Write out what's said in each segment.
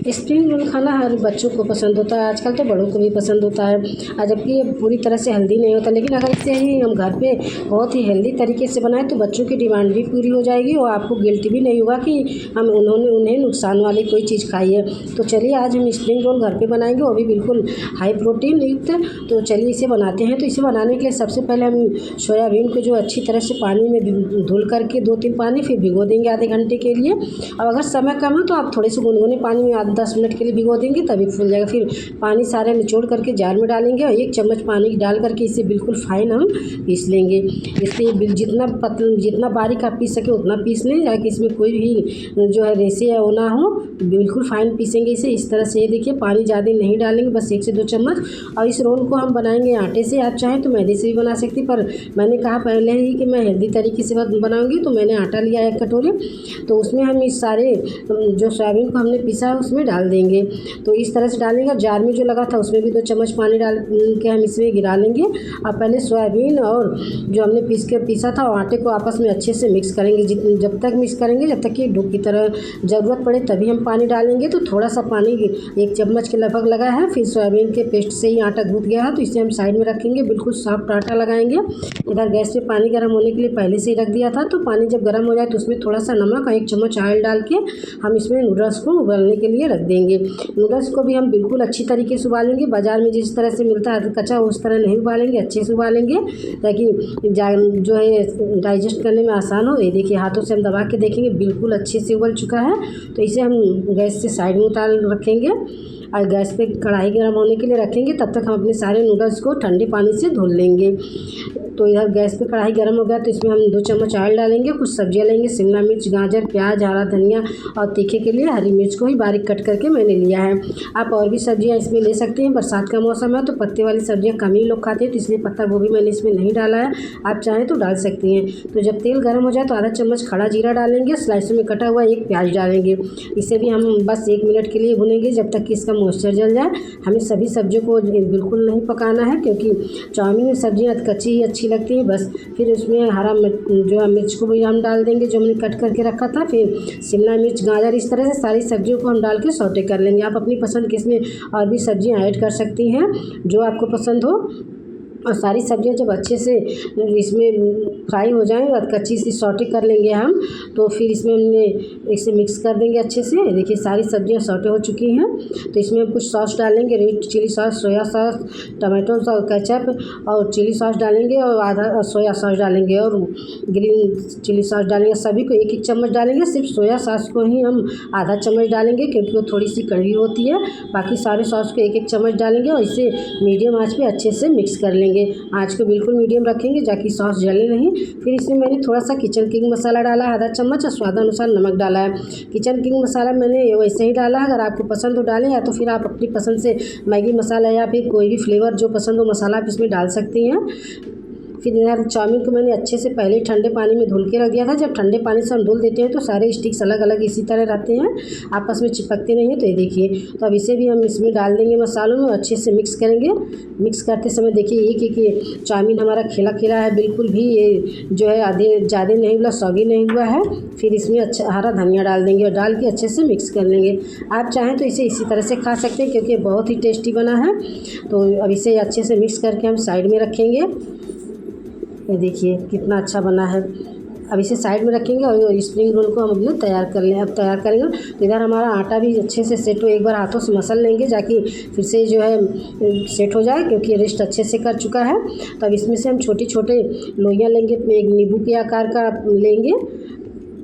Spring roll खाना हर बच्चों को पसंद होता है, आजकल तो बड़ों को भी पसंद होता है। जबकि ये पूरी तरह से हेल्दी नहीं होता, लेकिन अगर इसे ही हम घर पे बहुत ही हेल्दी तरीके से बनाएं तो बच्चों की डिमांड भी पूरी हो जाएगी और आपको गिल्ट भी नहीं होगा कि उन्हें नुकसान वाली कोई चीज़ खाई है। तो चलिए आज हम स्प्रिंग रोल घर पे बनाएंगे, वो भी बिल्कुल हाई प्रोटीन युक्त। तो चलिए इसे बनाते हैं। तो इसे बनाने के लिए सबसे पहले हम सोयाबीन को जो अच्छी तरह से पानी में धुल करके 2-3 पानी फिर भिगो देंगे आधे घंटे के लिए। और अगर समय कम है तो आप थोड़े से गुनगुने पानी में 10 मिनट के लिए भिगो देंगे, तभी फूल जाएगा। फिर पानी सारे निचोड़ करके जार में डालेंगे और 1 चम्मच पानी डाल करके इसे बिल्कुल फाइन हम पीस लेंगे। इससे जितना बारीक आप पीस सके उतना पीस लें, ताकि इसमें कोई भी जो है रेसे या वो ना हो। बिल्कुल फाइन पीसेंगे इसे इस तरह से। ये देखिए पानी ज़्यादा नहीं डालेंगे, बस 1 से 2 चम्मच। और इस रोल को हम बनाएंगे आटे से, आप चाहें तो मैदे से भी बना सकती, पर मैंने कहा पहले ही कि मैं हेल्दी तरीके से बनाऊँगी, तो मैंने आटा लिया 1 कटोरी। तो उसमें हम इस सारे जो सोयाबीन को हमने पीसा है उसमें डाल देंगे। तो इस तरह से डालेंगे। जार में जो लगा था उसमें भी 2 चम्मच पानी डाल के हम इसमें गिरा लेंगे। अब पहले सोयाबीन और जो हमने पीसा था और आटे को आपस में अच्छे से मिक्स करेंगे। जब तक मिक्स करेंगे जब तक कि डो की तरह ज़रूरत पड़े तभी हम पानी डालेंगे। तो थोड़ा सा पानी 1 चम्मच के लगभग लगा है। फिर सोयाबीन के पेस्ट से ही आटा गूँथ गया है, तो इसे हम साइड में रखेंगे। बिल्कुल सॉफ्ट आटा लगाएंगे। इधर गैस पे पानी गर्म होने के लिए पहले से ही रख दिया था। तो पानी जब गर्म हो जाए तो उसमें थोड़ा सा नमक और 1 चम्मच ऑयल डाल के हम इसमें नूडल्स को उबालने के लिए रख देंगे। नूडल्स को भी हम बिल्कुल अच्छी तरीके से उबालेंगे। बाज़ार में जिस तरह से मिलता है कच्चा उस तरह नहीं उबालेंगे, अच्छे से उबालेंगे ताकि जो है डाइजेस्ट करने में आसान हो। ये देखिए हाथों से हम दबा के देखेंगे बिल्कुल अच्छे से उबल चुका है। तो इसे हम गैस से साइड में उतार रखेंगे और गैस पे कढ़ाई गर्म होने के लिए रखेंगे। तब तक हम अपने सारे नूडल्स को ठंडे पानी से धुल लेंगे। तो इधर गैस पे कढ़ाई गर्म हो गया तो इसमें हम 2 चम्मच ऑयल डालेंगे। कुछ सब्जियां लेंगे, शिमला मिर्च, गाजर, प्याज, हरा धनिया और तीखे के लिए हरी मिर्च को ही बारीक कट करके मैंने लिया है। आप और भी सब्जियां इसमें ले सकते हैं। बरसात का मौसम है तो पत्ते वाली सब्जियां कम ही लोग खाते हैं, तो इसलिए पत्ता गोभी मैंने इसमें नहीं डाला है। आप चाहें तो डाल सकती हैं। तो जब तेल गर्म हो जाए तो आधा चम्मच खड़ा जीरा डालेंगे। स्लाइसों में कटा हुआ 1 प्याज डालेंगे। इसे भी हम बस 1 मिनट के लिए भुनेंगे जब तक कि इसका मॉइस्चर जल जाए। हमें सभी सब्जियों को बिल्कुल नहीं पकाना है, क्योंकि चाउमीन में सब्जियाँ कच्ची ही अच्छी लगती हैं। बस फिर उसमें जो है मिर्च को भी हम डाल देंगे जो हमने कट करके रखा था। फिर शिमला मिर्च, गाजर, इस तरह से सारी सब्जियों को हम डाल के सौटे कर लेंगे। आप अपनी पसंद के इसमें और भी सब्जियां ऐड कर सकती हैं जो आपको पसंद हो। और सारी सब्जियां जब अच्छे से इसमें फ्राई हो जाएं और कच्ची सी सौटे कर लेंगे हम, तो फिर इसमें हमने इसे मिक्स कर देंगे अच्छे से। देखिए सारी सब्जियां सौटे हो चुकी हैं। तो इसमें हम कुछ सॉस डालेंगे, red chilli sauce, soya sauce, tomato sauce, ketchup और चिली सॉस डालेंगे और आधा सोया सॉस डालेंगे और ग्रीन चिली सॉस डालेंगे। सभी को 1-1 चम्मच डालेंगे। सिर्फ सोया सॉस को ही हम आधा चम्मच डालेंगे क्योंकि वो थोड़ी सी कड़वी होती है। बाकी सारे सॉस को 1-1 चम्मच डालेंगे और इसे मीडियम आँच पे अच्छे से मिक्स कर लेंगे। आँच को बिल्कुल मीडियम रखेंगे ताकि सॉस जले नहीं। फिर इसमें मैंने थोड़ा सा किचन किंग मसाला डाला है आधा चम्मच और स्वादानुसार नमक डाला है। किचन किंग मसाला मैंने वैसे ही डाला है, अगर आपको पसंद हो डालें, या तो फिर आप अपनी पसंद से मैगी मसाला या फिर कोई भी फ्लेवर जो पसंद हो मसाला आप इसमें डाल सकती हैं। फिर इधर चाउमीन को मैंने अच्छे से पहले ठंडे पानी में धुल के रख दिया था। जब ठंडे पानी से हम धुल देते हैं तो सारे स्टिक्स अलग अलग इसी तरह रहते हैं, आपस में चिपकते नहीं हैं। तो ये देखिए, तो अब इसे भी हम इसमें डाल देंगे मसालों में, अच्छे से मिक्स करेंगे। मिक्स करते समय देखिए एक चाउमीन हमारा खिला खिला है, बिल्कुल भी ये जो है आधे ज़्यादा नहीं हुआ, सौगी नहीं हुआ है। फिर इसमें अच्छा हरा धनिया डाल देंगे और डाल के अच्छे से मिक्स कर लेंगे। आप चाहें तो इसे इसी तरह से खा सकते हैं क्योंकि बहुत ही टेस्टी बना है। तो अब इसे अच्छे से मिक्स करके हम साइड में रखेंगे। ये देखिए कितना अच्छा बना है। अब इसे साइड में रखेंगे और स्प्रिंग रोल को हम अपने तैयार कर लें। अब तैयार करेंगे तो इधर हमारा आटा भी अच्छे से सेट हो, एक बार हाथों से मसल लेंगे ताकि फिर से जो है सेट हो जाए, क्योंकि रेस्ट अच्छे से कर चुका है। तो अब इसमें से हम छोटे छोटे लोइयाँ लेंगे, एक नींबू के आकार का लेंगे,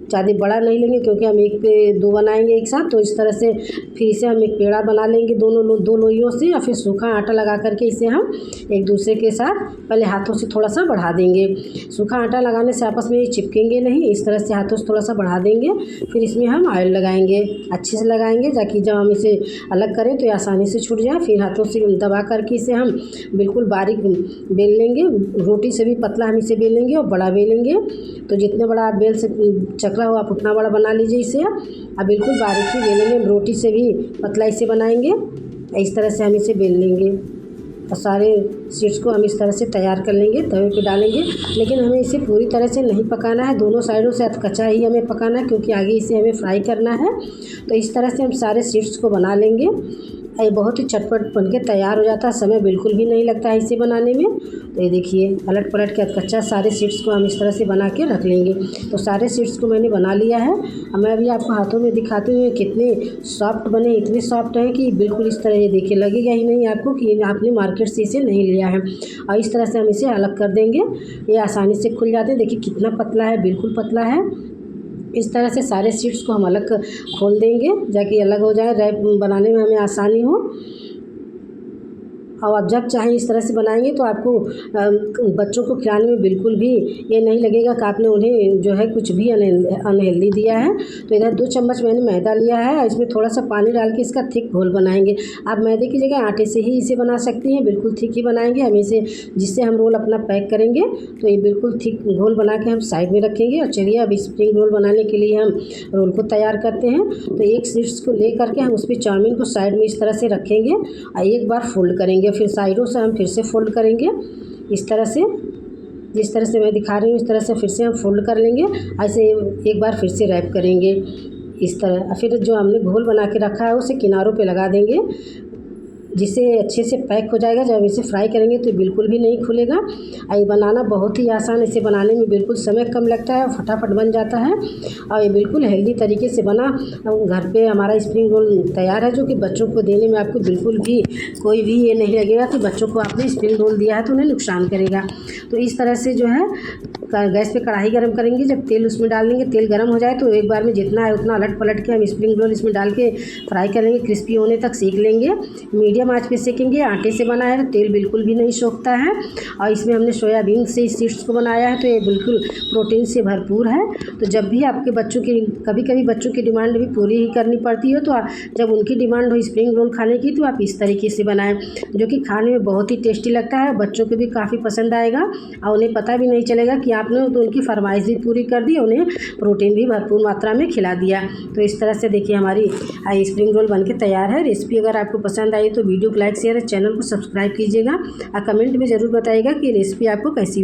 ज़्यादा बड़ा नहीं लेंगे क्योंकि हम 1 पे 2 बनाएंगे एक साथ। तो इस तरह से फिर इसे हम एक पेड़ा बना लेंगे दो लोइयों से, या फिर सूखा आटा लगा करके इसे हम एक दूसरे के साथ पहले हाथों से थोड़ा सा बढ़ा देंगे। सूखा आटा लगाने से आपस में ये चिपकेंगे नहीं, इस तरह से हाथों से थोड़ा सा बढ़ा देंगे। फिर इसमें हम ऑयल लगाएंगे, अच्छे से लगाएंगे ताकि जब हम इसे अलग करें तो ये आसानी से छूट जाए। फिर हाथों से दबा करके इसे हम बिल्कुल बारीक बेल लेंगे। रोटी से भी पतला हम इसे बेलेंगे और बड़ा बेलेंगे। तो जितने बड़ा आप बेल से चकला हो आप उतना बड़ा बना लीजिए इसे। अब बिल्कुल बारीक ही बेलेंगे, रोटी से भी पतला इसे बनाएंगे। इस तरह से हम इसे बेल लेंगे और सारे सीड्स को हम इस तरह से तैयार कर लेंगे, तवे पे डालेंगे। लेकिन हमें इसे पूरी तरह से नहीं पकाना है, दोनों साइडों से कच्चा ही हमें पकाना है, क्योंकि आगे इसे हमें फ्राई करना है। तो इस तरह से हम सारे सीड्स को बना लेंगे। ये बहुत ही चटपट बन के तैयार हो जाता है, समय बिल्कुल भी नहीं लगता है इसे बनाने में। तो ये देखिए पलट पलट के कच्चा सारे सीड्स को हम इस तरह से बना के रख लेंगे। तो सारे सीड्स को मैंने बना लिया है। अब मैं अभी आपको हाथों में दिखाते हुए कितने सॉफ्ट बने, इतने सॉफ्ट हैं कि बिल्कुल इस तरह ये देखिए लगेगा ही नहीं आपको कि आपने मार्केट से इसे नहीं लिया है। और इस तरह से हम इसे अलग कर देंगे, ये आसानी से खुल जाते हैं। देखिए कितना पतला है, बिल्कुल पतला है। इस तरह से सारे सीड्स को हम अलग खोल देंगे, ताकि अलग हो जाए, रैप बनाने में हमें आसानी हो। और आप जब चाहें इस तरह से बनाएंगे तो आपको बच्चों को खिलाने में बिल्कुल भी ये नहीं लगेगा कि आपने उन्हें जो है कुछ भी अनहेल्दी दिया है। तो इधर 2 चम्मच मैंने मैदा लिया है और इसमें थोड़ा सा पानी डाल के इसका थिक घोल बनाएंगे। आप मैदे की जगह आटे से ही इसे बना सकती हैं, बिल्कुल थिक ही बनाएंगे हम इसे, जिससे हम रोल अपना पैक करेंगे। तो ये बिल्कुल थिक घोल बना के हम साइड में रखेंगे। और चलिए अब स्प्रिंग रोल बनाने के लिए हम रोल को तैयार करते हैं। तो एक सीड्स को ले करके हम उस पर चाउमीन को साइड में इस तरह से रखेंगे और एक बार फोल्ड करेंगे, फिर साइडों से हम फिर से फोल्ड करेंगे इस तरह से, जिस तरह से मैं दिखा रही हूँ इस तरह से फिर से हम फोल्ड कर लेंगे। ऐसे एक बार फिर से रैप करेंगे इस तरह। फिर जो हमने घोल बना के रखा है उसे किनारों पे लगा देंगे, जिससे अच्छे से पैक हो जाएगा। जब इसे फ्राई करेंगे तो बिल्कुल भी नहीं खुलेगा। ये बनाना बहुत ही आसान, इसे बनाने में बिल्कुल समय कम लगता है और फटाफट बन जाता है। और ये बिल्कुल हेल्दी तरीके से बना घर पे हमारा स्प्रिंग रोल तैयार है, जो कि बच्चों को देने में आपको बिल्कुल भी कोई भी ये नहीं लगेगा कि बच्चों को आपने स्प्रिंग रोल दिया है तो उन्हें नुकसान करेगा। तो इस तरह से जो है गैस पे कढ़ाई गरम करेंगे, जब तेल उसमें डाल देंगे, तेल गरम हो जाए तो एक बार में जितना है उतना अलट पलट के हम स्प्रिंग रोल इसमें डाल के फ्राई करेंगे, क्रिस्पी होने तक सेक लेंगे। मीडियम आंच पे सेकेंगे। आटे से बना है तो तेल बिल्कुल भी नहीं सोखता है। और इसमें हमने सोयाबीन से इस सीड्स को बनाया है, तो ये बिल्कुल प्रोटीन से भरपूर है। तो जब भी आपके बच्चों की कभी कभी बच्चों की डिमांड भी पूरी ही करनी पड़ती हो, तो जब उनकी डिमांड हो स्प्रिंग रोल खाने की तो आप इस तरीके से बनाएं, जो कि खाने में बहुत ही टेस्टी लगता है, बच्चों को भी काफ़ी पसंद आएगा और उन्हें पता भी नहीं चलेगा कि आपने तो उनकी फरमाइश भी पूरी कर दी, उन्हें प्रोटीन भी भरपूर मात्रा में खिला दिया। तो इस तरह से देखिए हमारी स्प्रिंग रोल बनके तैयार है। रेसिपी अगर आपको पसंद आई तो वीडियो को लाइक शेयर, चैनल को सब्सक्राइब कीजिएगा और कमेंट में ज़रूर बताइएगा कि रेसिपी आपको कैसी